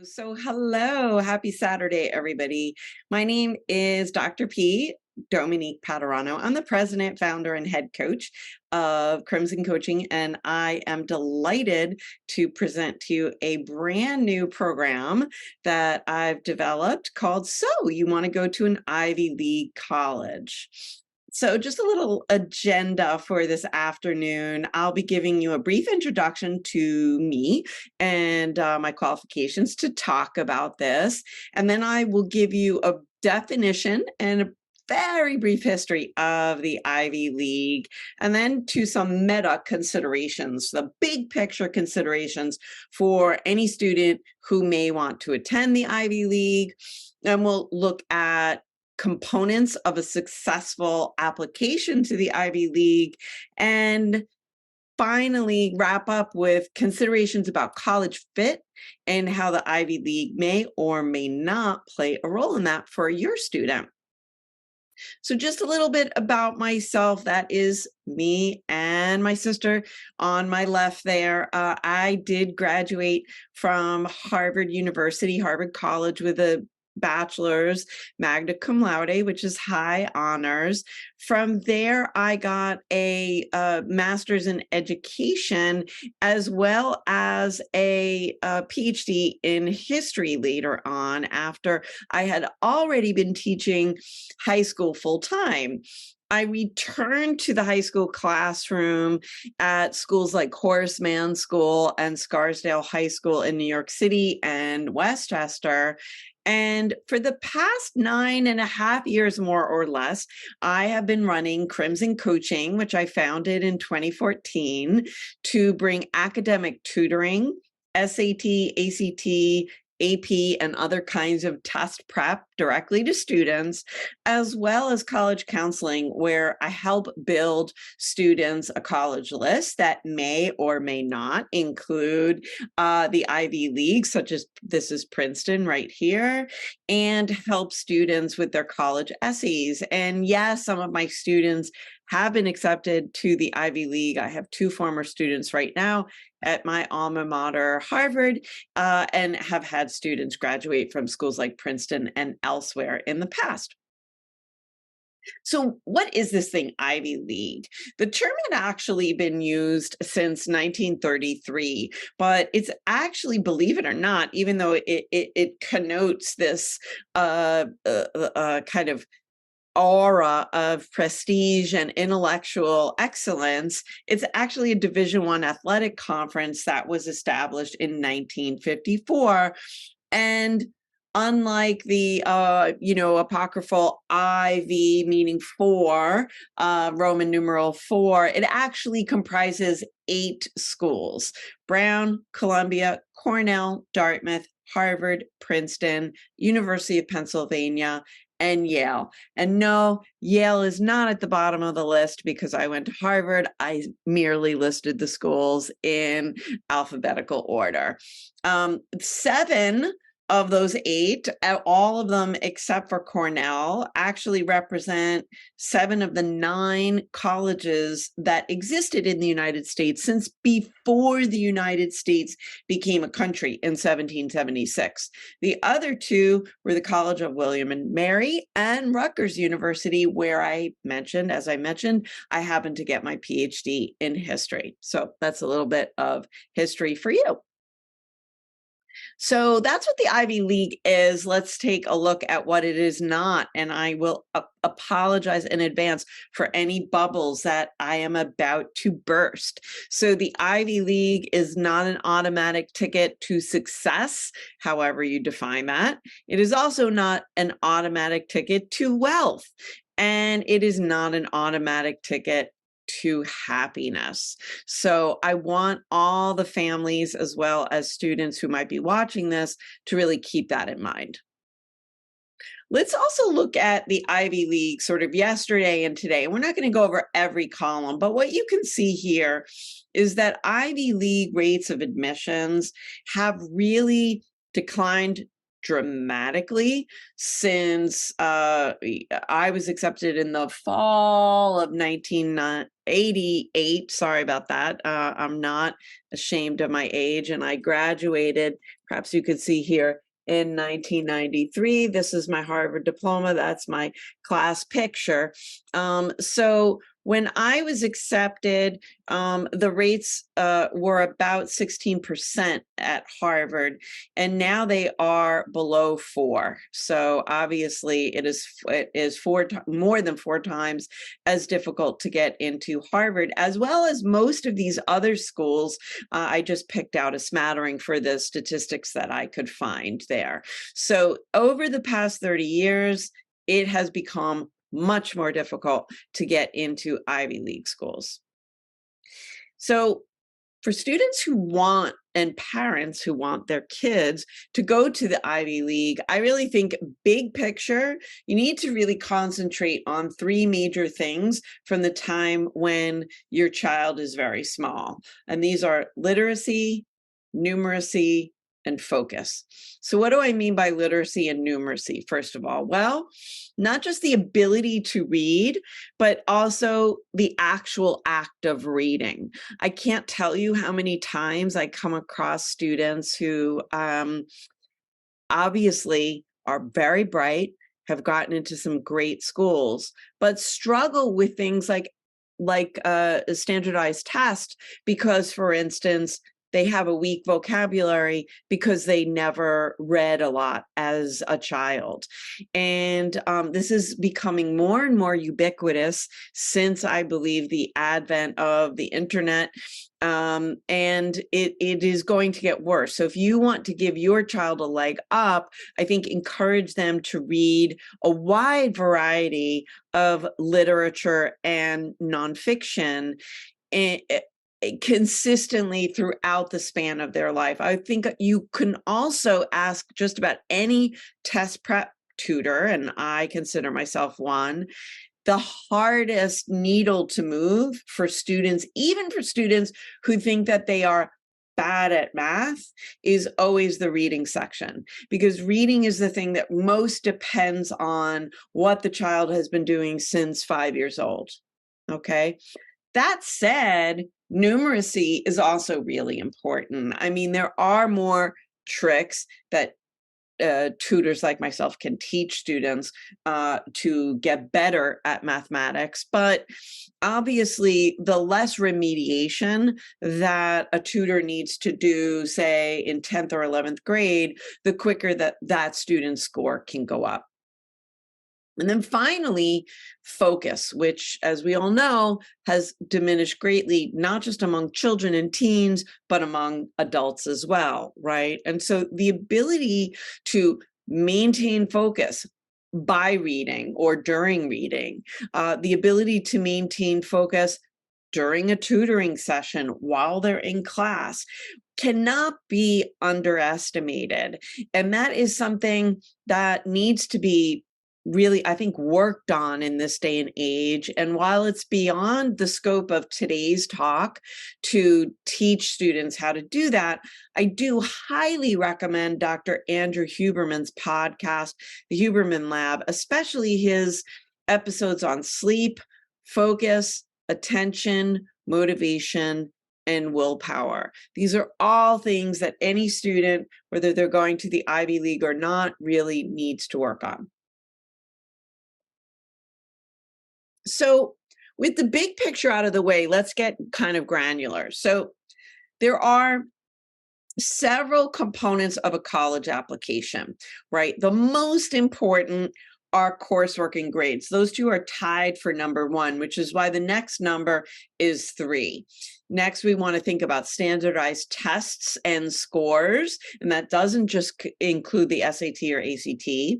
So, hello, happy Saturday, everybody. My name is Dr. P. Dominique Paterano. I'm the president, founder, and head coach of Crimson Coaching, and I am delighted to present to you a brand new program that I've developed called So You Want to Go to an Ivy League College. So, just a little agenda for this afternoon. I'll be giving you a brief introduction to me and my qualifications to talk about this. And then I will give you a definition and a very brief history of the Ivy League, and then to some meta considerations, the big picture considerations for any student who may want to attend the Ivy League. And we'll look at components of a successful application to the Ivy League, and finally wrap up with considerations about college fit and how the Ivy League may or may not play a role in that for your student. So just a little bit about myself. That is me and my sister on my left there. I did graduate from Harvard University, Harvard College, with a bachelor's, magna cum laude, which is high honors. From there, I got a master's in education, as well as a PhD in history later on, after I had already been teaching high school full time. I returned to the high school classroom at schools like Horace Mann School and Scarsdale High School in New York City and Westchester. And for the past 9.5 years, more or less, I have been running Crimson Coaching, which I founded in 2014 to bring academic tutoring, SAT, ACT, AP, and other kinds of test prep directly to students, as well as college counseling, where I help build students a college list that may or may not include the Ivy League, such as this is Princeton right here, and help students with their college essays. And yes, some of my students have been accepted to the Ivy League. I have two former students right now at my alma mater, Harvard, and have had students graduate from schools like Princeton and elsewhere in the past. So, what is this thing, Ivy League? The term had actually been used since 1933, but it's actually, believe it or not, even though it connotes this kind of aura of prestige and intellectual excellence, it's actually a Division I athletic conference that was established in 1954. And unlike the apocryphal IV, meaning four, Roman numeral 4, it actually comprises 8 schools: Brown, Columbia, Cornell, Dartmouth, Harvard, Princeton, University of Pennsylvania, and Yale. And no, Yale is not at the bottom of the list because I went to Harvard. I merely listed the schools in alphabetical order. 7 of those 8, all of them except for Cornell, actually represent 7 of the 9 colleges that existed in the United States since before the United States became a country in 1776. The other 2 were the College of William and Mary and Rutgers University, where as I mentioned, I happened to get my PhD in history. So that's a little bit of history for you. So that's what the Ivy League is. Let's take a look at what it is not. And I will apologize in advance for any bubbles that I am about to burst. So the Ivy League is not an automatic ticket to success, however you define that. It is also not an automatic ticket to wealth. And it is not an automatic ticket to happiness. So I want all the families, as well as students who might be watching this, to really keep that in mind. Let's also look at the Ivy League sort of yesterday and today. We're not going to go over every column, but what you can see here is that Ivy League rates of admissions have really declined dramatically since I was accepted in the fall of 88. Sorry about that. I'm not ashamed of my age, and I graduated, perhaps you could see here, in 1993. This is my Harvard diploma. That's my class picture. So when I was accepted, the rates were about 16% at Harvard, and now they are below 4. So obviously, it is more than 4 times as difficult to get into Harvard, as well as most of these other schools. I just picked out a smattering for the statistics that I could find there. So over the past 30 years, it has become much more difficult to get into Ivy League schools. So for students who want, and parents who want their kids to go to the Ivy League, I really think big picture, you need to really concentrate on 3 major things from the time when your child is very small. And these are literacy, numeracy, and focus. So what do I mean by literacy and numeracy, first of all? Well, not just the ability to read, but also the actual act of reading. I can't tell you how many times I come across students who obviously are very bright, have gotten into some great schools, but struggle with things like a standardized test because, for instance, they have a weak vocabulary because they never read a lot as a child. And this is becoming more and more ubiquitous since, I believe, the advent of the internet. And it is going to get worse. So if you want to give your child a leg up, I think encourage them to read a wide variety of literature and nonfiction, and consistently throughout the span of their life. I think you can also ask just about any test prep tutor, and I consider myself one. The hardest needle to move for students, even for students who think that they are bad at math, is always the reading section, because reading is the thing that most depends on what the child has been doing since 5 years old. Okay. That said, numeracy is also really important. I mean, there are more tricks that tutors like myself can teach students to get better at mathematics, but obviously the less remediation that a tutor needs to do, say in 10th or 11th grade, the quicker that student's score can go up. And then finally, focus, which, as we all know, has diminished greatly, not just among children and teens, but among adults as well, right? And so the ability to maintain focus by reading or during reading, the ability to maintain focus during a tutoring session while they're in class, cannot be underestimated. And that is something that needs to be really, I think, worked on in this day and age. And while it's beyond the scope of today's talk to teach students how to do that, I do highly recommend Dr. Andrew Huberman's podcast, The Huberman Lab, especially his episodes on sleep, focus, attention, motivation, and willpower. These are all things that any student, whether they're going to the Ivy League or not, really needs to work on. So with the big picture out of the way, let's get kind of granular. So there are several components of a college application, right? The most important are coursework and grades. Those two are tied for number 1, which is why the next number is 3. Next, we want to think about standardized tests and scores, and that doesn't just include the SAT or ACT.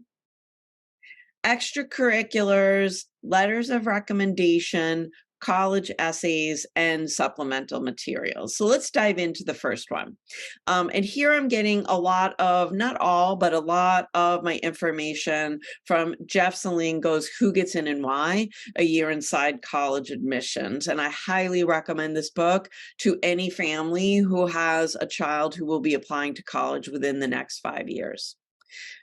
Extracurriculars, letters of recommendation, college essays, and supplemental materials. So let's dive into the first one. And here I'm getting a lot of, not all, but a lot of my information from Jeff Salingo's Who Gets In and Why? A Year Inside College Admissions. And I highly recommend this book to any family who has a child who will be applying to college within the next 5 years.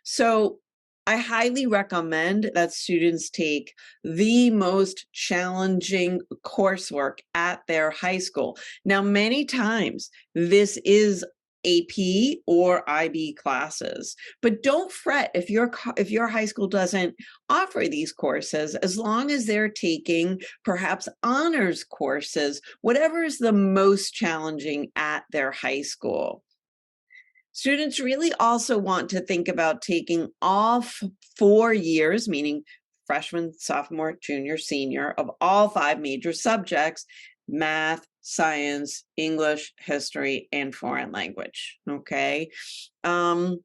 So I highly recommend that students take the most challenging coursework at their high school. Now, many times this is AP or IB classes, but don't fret if your high school doesn't offer these courses, as long as they're taking perhaps honors courses, whatever is the most challenging at their high school. Students really also want to think about taking all 4 years, meaning freshman, sophomore, junior, senior, of all 5 major subjects: math, science, English, history, and foreign language. Okay. Um,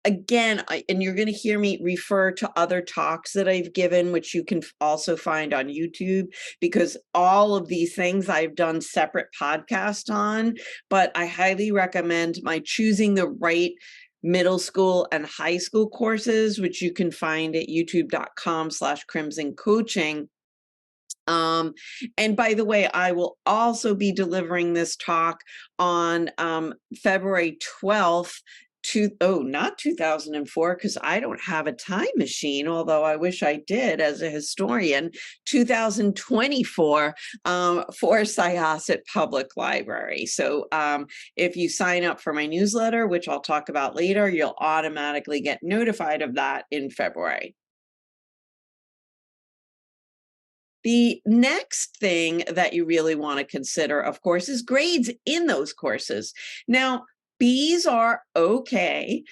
Again, and you're going to hear me refer to other talks that I've given, which you can also find on YouTube, because all of these things I've done separate podcasts on, but I highly recommend my Choosing the Right Middle School and High School courses, which you can find at youtube.com/Crimson Coaching. And by the way, I will also be delivering this talk on February 12th, not 2004, because I don't have a time machine, although I wish I did as a historian, 2024, for Syosset Public Library. So if you sign up for my newsletter, which I'll talk about later, you'll automatically get notified of that in February. The next thing that you really want to consider, of course, is grades in those courses. Now, Bs are okay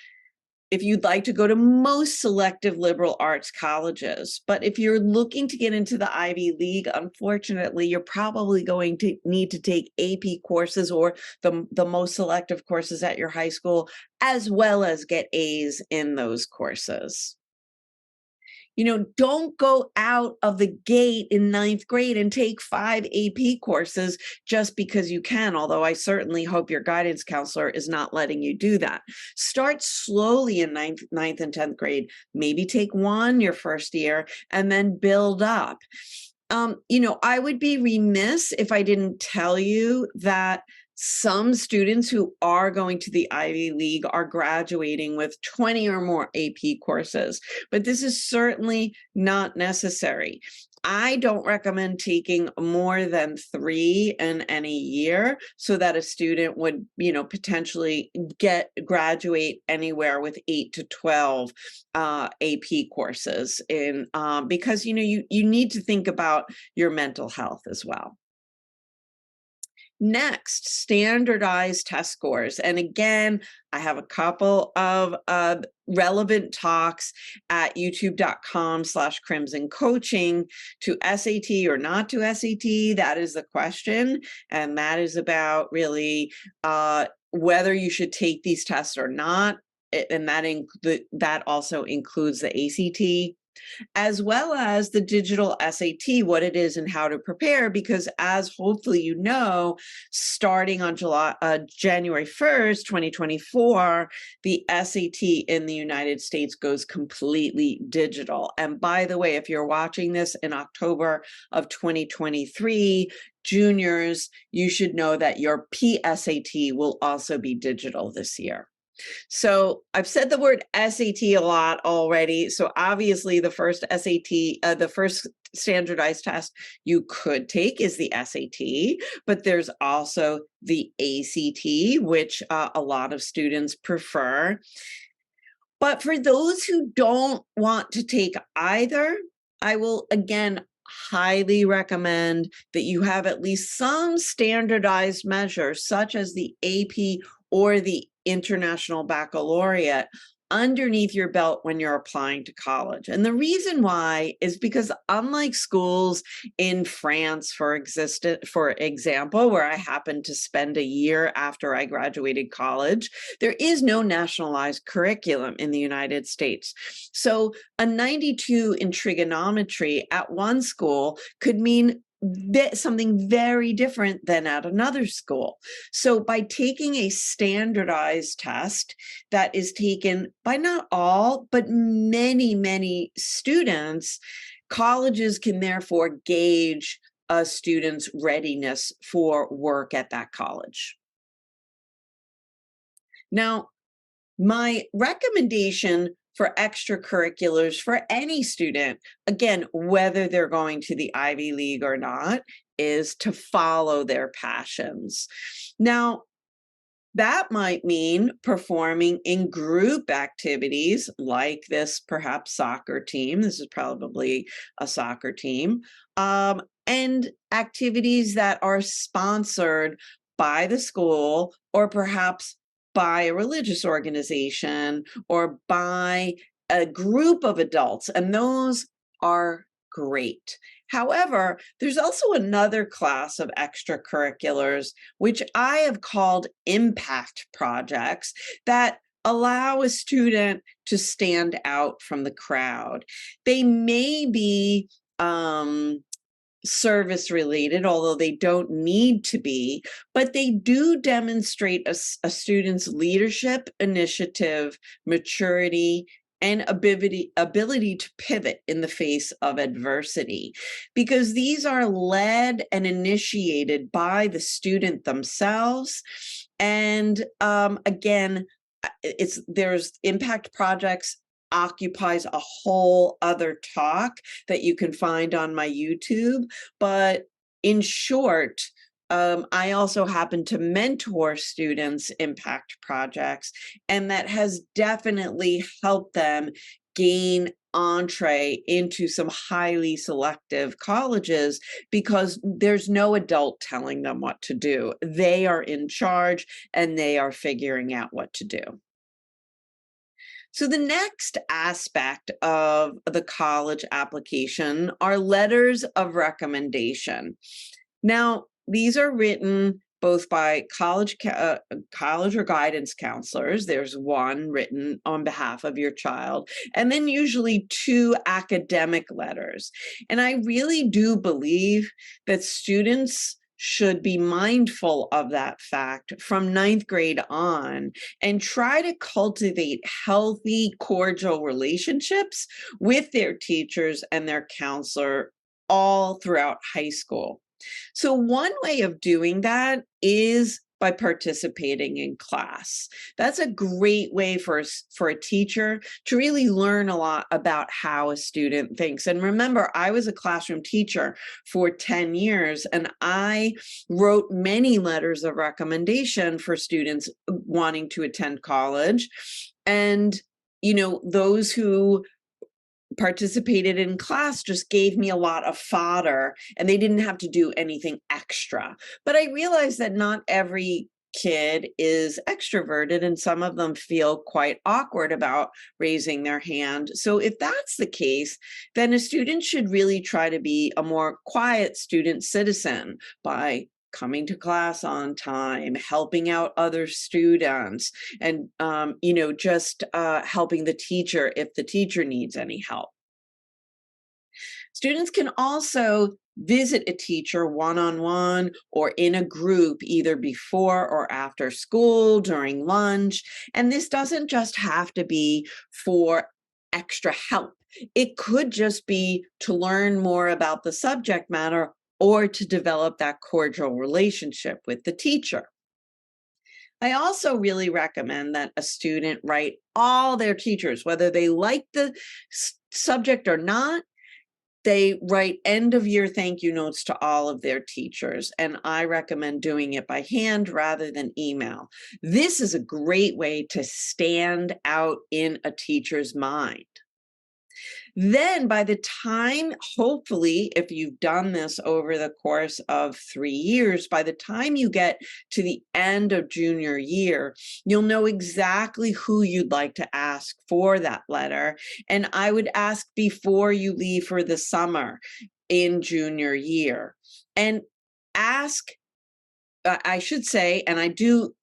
if you'd like to go to most selective liberal arts colleges. But if you're looking to get into the Ivy League, unfortunately, you're probably going to need to take AP courses or the most selective courses at your high school, as well as get A's in those courses. Don't go out of the gate in ninth grade and take 5 AP courses just because you can, although I certainly hope your guidance counselor is not letting you do that. Start slowly in ninth and 10th grade. Maybe take one your first year and then build up. I would be remiss if I didn't tell you that some students who are going to the Ivy League are graduating with 20 or more AP courses, but this is certainly not necessary. I don't recommend taking more than 3 in any year, so that a student would, potentially graduate anywhere with 8 to 12 AP courses because you need to think about your mental health as well. Next, standardized test scores. And again, I have a couple of relevant talks at youtube.com/Crimson Coaching. To SAT or not to SAT, that is the question. And that is about really whether you should take these tests or not. And that also includes the ACT, as well as the digital SAT, what it is and how to prepare, because as hopefully starting on January 1st, 2024, the SAT in the United States goes completely digital. And by the way, if you're watching this in October of 2023, juniors, you should know that your PSAT will also be digital this year. So I've said the word SAT a lot already. So obviously the first the first standardized test you could take is the SAT, but there's also the ACT, which a lot of students prefer. But for those who don't want to take either, I will again highly recommend that you have at least some standardized measure, such as the AP or the International Baccalaureate, underneath your belt when you're applying to college. And the reason why is because unlike schools in France, for example, where I happened to spend a year after I graduated college, there is no nationalized curriculum in the United States. So a 92 in trigonometry at one school could mean something very different than at another school. So by taking a standardized test that is taken by not all, but many, many students, colleges can therefore gauge a student's readiness for work at that college. Now, my recommendation for extracurriculars for any student, again, whether they're going to the Ivy League or not, is to follow their passions. Now, that might mean performing in group activities like this, perhaps soccer team. This is probably a soccer team. And activities that are sponsored by the school or perhaps by a religious organization or by a group of adults. And those are great. However, there's also another class of extracurriculars, which I have called impact projects, that allow a student to stand out from the crowd. They may be service related, although they don't need to be, but they do demonstrate a student's leadership, initiative, maturity, and ability to pivot in the face of adversity, because these are led and initiated by the student themselves. And again, there's impact projects occupies a whole other talk that you can find on my YouTube. But in short, I also happen to mentor students' impact projects, and that has definitely helped them gain entree into some highly selective colleges because there's no adult telling them what to do. They are in charge and they are figuring out what to do. So the next aspect of the college application are letters of recommendation. Now, these are written both by college or guidance counselors. There's one written on behalf of your child, and then usually 2 academic letters. And I really do believe that students should be mindful of that fact from 9th grade on and try to cultivate healthy, cordial relationships with their teachers and their counselor all throughout high school. So one way of doing that is by participating in class. That's a great way for a teacher to really learn a lot about how a student thinks. And remember, I was a classroom teacher for 10 years, and I wrote many letters of recommendation for students wanting to attend college. And, you know, those who participated in class just gave me a lot of fodder, and they didn't have to do anything extra. But I realized that not every kid is extroverted, and some of them feel quite awkward about raising their hand. So if that's the case, then a student should really try to be a more quiet student citizen by coming to class on time, helping out other students, and just helping the teacher if the teacher needs any help. Students can also visit a teacher one-on-one or in a group either before or after school, during lunch. And this doesn't just have to be for extra help. It could just be to learn more about the subject matter or to develop that cordial relationship with the teacher. I also really recommend that a student write all their teachers, whether they like the subject or not. They write end of year thank you notes to all of their teachers, and I recommend doing it by hand rather than email. This is a great way to stand out in a teacher's mind. Then by the time, hopefully, if you've done this over the course of 3 years, by the time you get to the end of junior year, you'll know exactly who you'd like to ask for that letter. And I would ask before you leave for the summer in junior year. And ask, I should say, and I do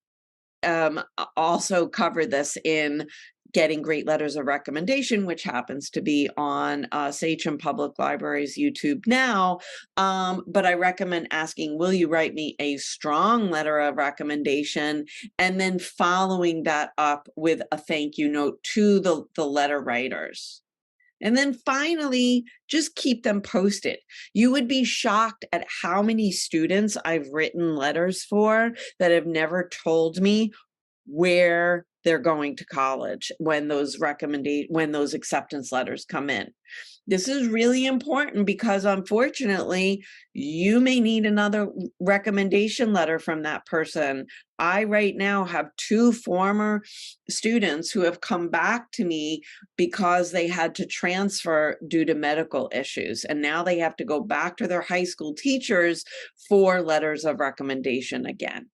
also cover this in Getting Great Letters of Recommendation, which happens to be on Sachem Public Library's YouTube now. But I recommend asking, will you write me a strong letter of recommendation? And then following that up with a thank you note to the letter writers. And then finally, just keep them posted. You would be shocked at how many students I've written letters for that have never told me where they're going to college when those acceptance letters come in. This is really important because unfortunately, you may need another recommendation letter from that person. I right now have 2 former students who have come back to me because they had to transfer due to medical issues. And now they have to go back to their high school teachers for letters of recommendation again.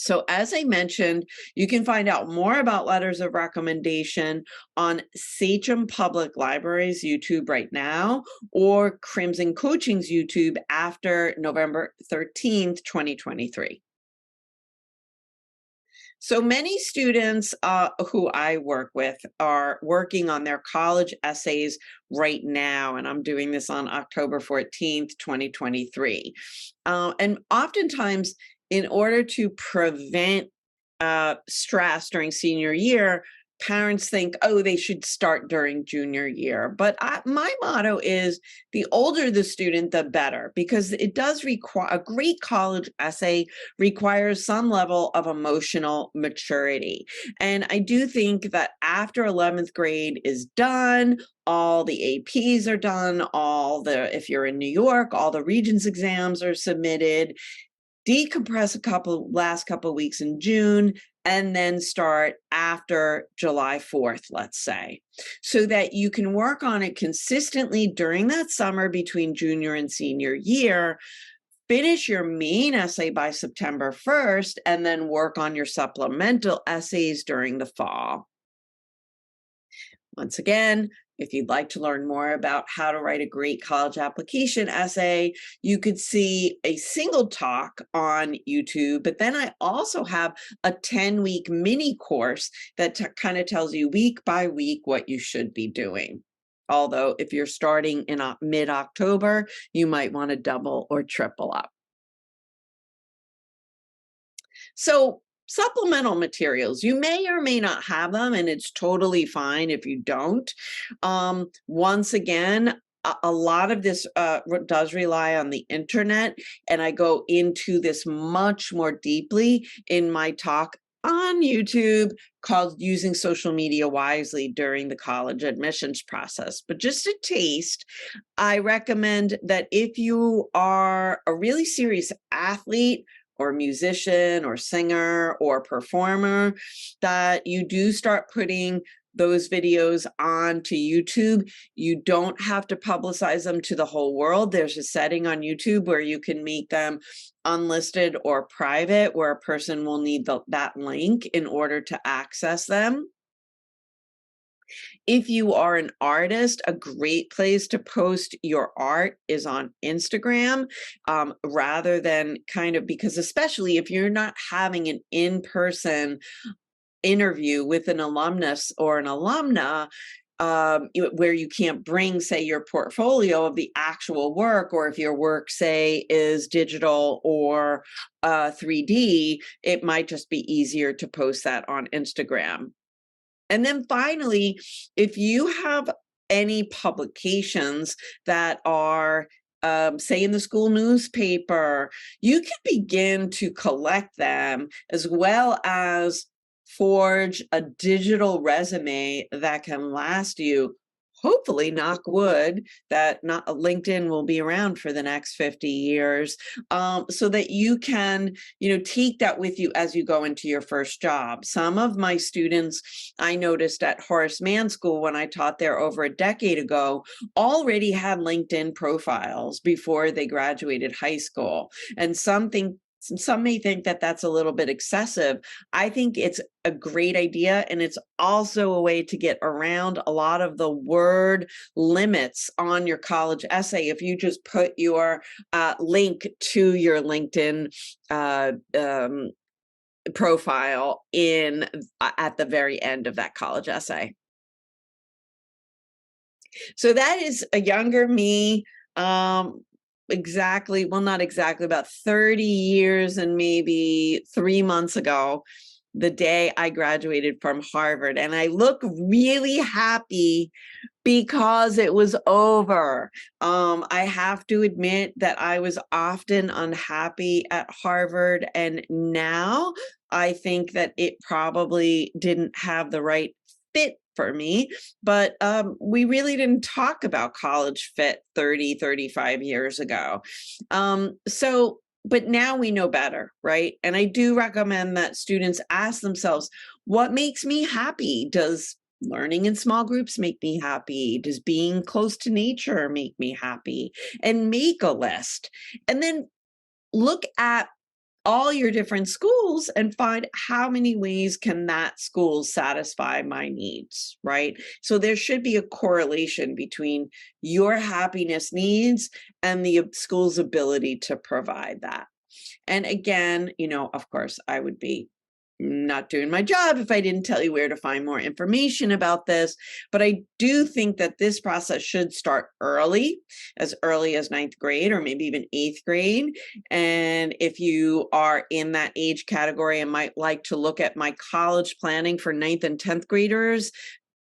So as I mentioned, you can find out more about letters of recommendation on Sachem Public Library's YouTube right now, or Crimson Coaching's YouTube after November 13th, 2023. So many students who I work with are working on their college essays right now, and I'm doing this on October 14th, 2023. And oftentimes, in order to prevent stress during senior year, parents think, oh, they should start during junior year. But my motto is the older the student, the better, because it does require a great college essay requires some level of emotional maturity. And I do think that after 11th grade is done, all the APs are done, if you're in New York, all the Regents exams are submitted, decompress last couple weeks in June, and then start after July 4th, let's say, so that you can work on it consistently during that summer between junior and senior year, finish your main essay by September 1st, and then work on your supplemental essays during the fall. Once again, if you'd like to learn more about how to write a great college application essay, you could see a single talk on YouTube, but then I also have a 10-week mini course that kind of tells you week by week what you should be doing. Although if you're starting in mid-October, you might want to double or triple up. So supplemental materials, you may or may not have them, and it's totally fine if you don't. Once again, a lot of this does rely on the internet, and I go into this much more deeply in my talk on YouTube called Using Social Media Wisely During the College Admissions Process. But just a taste, I recommend that if you are a really serious athlete or musician or singer or performer, that you do start putting those videos onto YouTube. You don't have to publicize them to the whole world. There's a setting on YouTube where you can make them unlisted or private, where a person will need that link in order to access them. If you are an artist, a great place to post your art is on Instagram, rather than because especially if you're not having an in-person interview with an alumnus or an alumna, where you can't bring, say, your portfolio of the actual work, or if your work, say, is digital or 3D, it might just be easier to post that on Instagram. And then finally, if you have any publications that are, say, in the school newspaper, you can begin to collect them, as well as forge a digital resume that can last you, hopefully, knock wood, that LinkedIn will be around for the next 50 years, so that you can, take that with you as you go into your first job. Some of my students, I noticed at Horace Mann School when I taught there over a decade ago, already had LinkedIn profiles before they graduated high school. And some may think that that's a little bit excessive. I think it's a great idea, and it's also a way to get around a lot of the word limits on your college essay. If you just put your link to your LinkedIn profile at the very end of that college essay. So that is a younger me. Not exactly, about 30 years and maybe 3 months ago, the day I graduated from Harvard. And I look really happy Because it was over. I have to admit that I was often unhappy at Harvard, and now I think that it probably didn't have the right fit for me. But we really didn't talk about college fit 30, 35 years ago. But now we know better, right? And I do recommend that students ask themselves, what makes me happy? Does learning in small groups make me happy? Does being close to nature make me happy? And make a list. And then look at all your different schools and find how many ways can that school satisfy my needs, right? So there should be a correlation between your happiness needs and the school's ability to provide that. And again, of course, I would be not doing my job if I didn't tell you where to find more information about this. But I do think that this process should start as early as ninth grade or maybe even eighth grade. And if you are in that age category and might like to look at my college planning for ninth and 10th graders,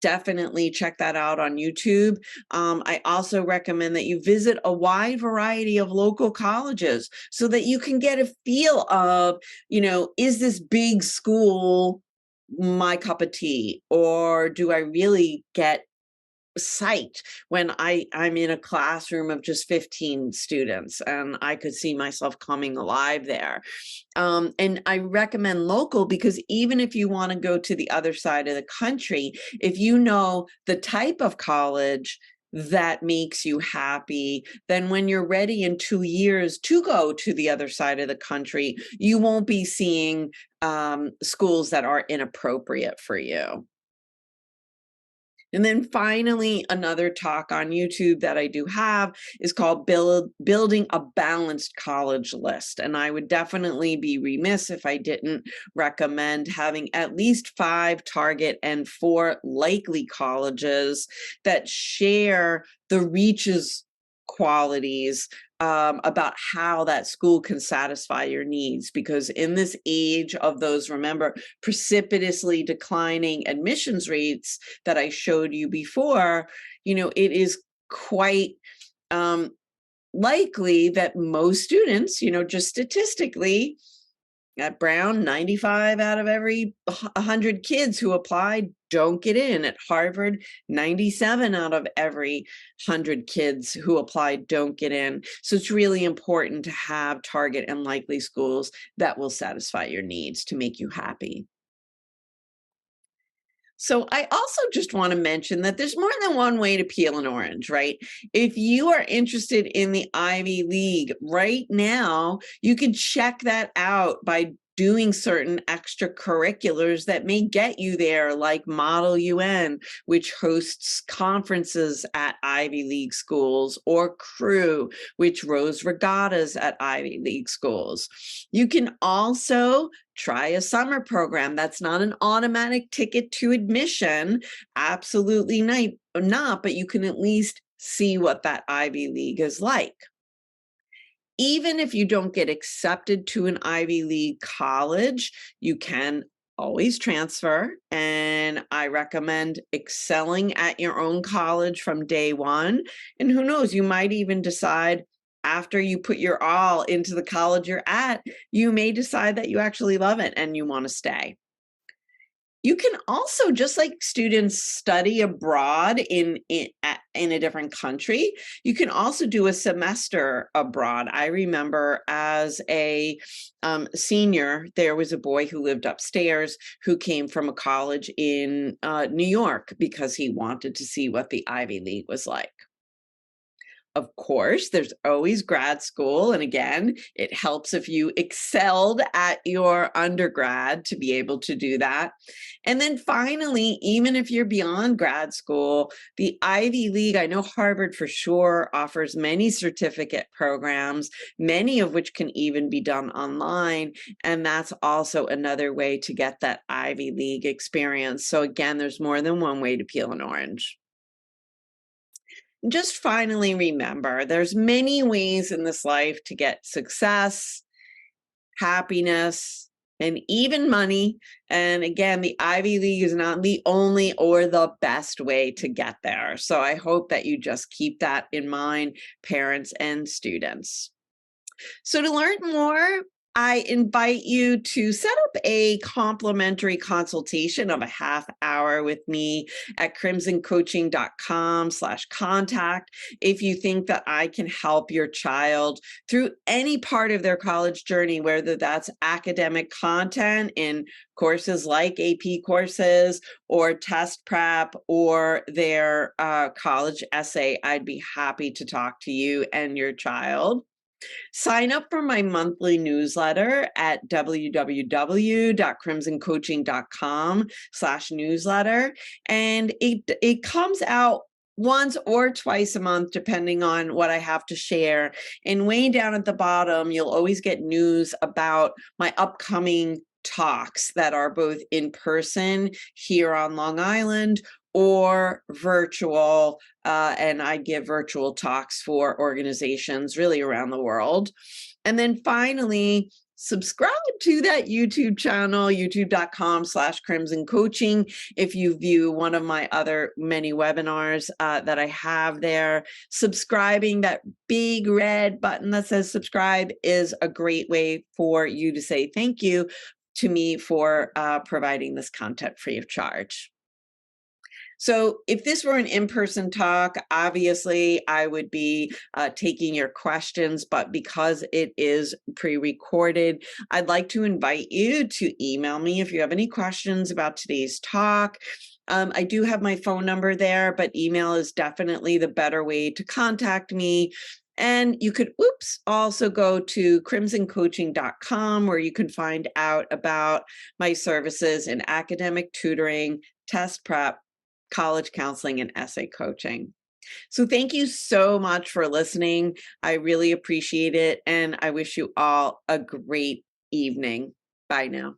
definitely check that out on YouTube. I also recommend that you visit a wide variety of local colleges so that you can get a feel of, is this big school my cup of tea? Or do I really get psyched when I'm in a classroom of just 15 students and I could see myself coming alive there? And I recommend local because even if you want to go to the other side of the country, if you know the type of college that makes you happy, then when you're ready in 2 years to go to the other side of the country, you won't be seeing schools that are inappropriate for you. And then finally, another talk on YouTube that I do have is called Building a Balanced College List. And I would definitely be remiss if I didn't recommend having at least 5 target and 4 likely colleges that share the reaches qualities about how that school can satisfy your needs. Because in this age of those, remember, precipitously declining admissions rates that I showed you before, it is quite likely that most students, just statistically, at Brown, 95 out of every 100 kids who apply don't get in. At Harvard, 97 out of every 100 kids who apply don't get in. So it's really important to have target and likely schools that will satisfy your needs to make you happy. So I also just want to mention that there's more than one way to peel an orange, right? If you are interested in the Ivy League right now, you can check that out by doing certain extracurriculars that may get you there, like Model UN, which hosts conferences at Ivy League schools, or Crew, which rows regattas at Ivy League schools. You can also try a summer program. That's not an automatic ticket to admission. Absolutely not, but you can at least see what that Ivy League is like. Even if you don't get accepted to an Ivy League college, you can always transfer. And I recommend excelling at your own college from day one. And who knows, you might even decide after you put your all into the college you're at, you may decide that you actually love it and you want to stay. You can also, just like students study abroad in a different country, you can also do a semester abroad. I remember as a senior, there was a boy who lived upstairs who came from a college in New York because he wanted to see what the Ivy League was like. Of course, there's always grad school. And again, it helps if you excelled at your undergrad to be able to do that. And then finally, even if you're beyond grad school, the Ivy League, I know Harvard for sure offers many certificate programs, many of which can even be done online. And that's also another way to get that Ivy League experience. So again, there's more than one way to peel an orange. Just finally remember, there's many ways in this life to get success, happiness, and even money. And again, the Ivy League is not the only or the best way to get there. So I hope that you just keep that in mind, parents and students. So to learn more, I invite you to set up a complimentary consultation of a half hour with me at crimsoncoaching.com/contact. If you think that I can help your child through any part of their college journey, whether that's academic content in courses like AP courses or test prep or their college essay, I'd be happy to talk to you and your child. Sign up for my monthly newsletter at www.crimsoncoaching.com/newsletter. And it comes out once or twice a month, depending on what I have to share. And way down at the bottom, you'll always get news about my upcoming talks that are both in person here on Long Island or virtual, and I give virtual talks for organizations really around the world. And then finally, subscribe to that YouTube channel, youtube.com/Crimson Coaching. If you view one of my other many webinars that I have there, subscribing, that big red button that says subscribe, is a great way for you to say thank you to me for providing this content free of charge. So if this were an in-person talk, obviously I would be taking your questions, but because it is pre-recorded, I'd like to invite you to email me if you have any questions about today's talk. I do have my phone number there, but email is definitely the better way to contact me. And you could, also go to crimsoncoaching.com, where you can find out about my services in academic tutoring, test prep, college counseling, and essay coaching. So thank you so much for listening. I really appreciate it. And I wish you all a great evening. Bye now.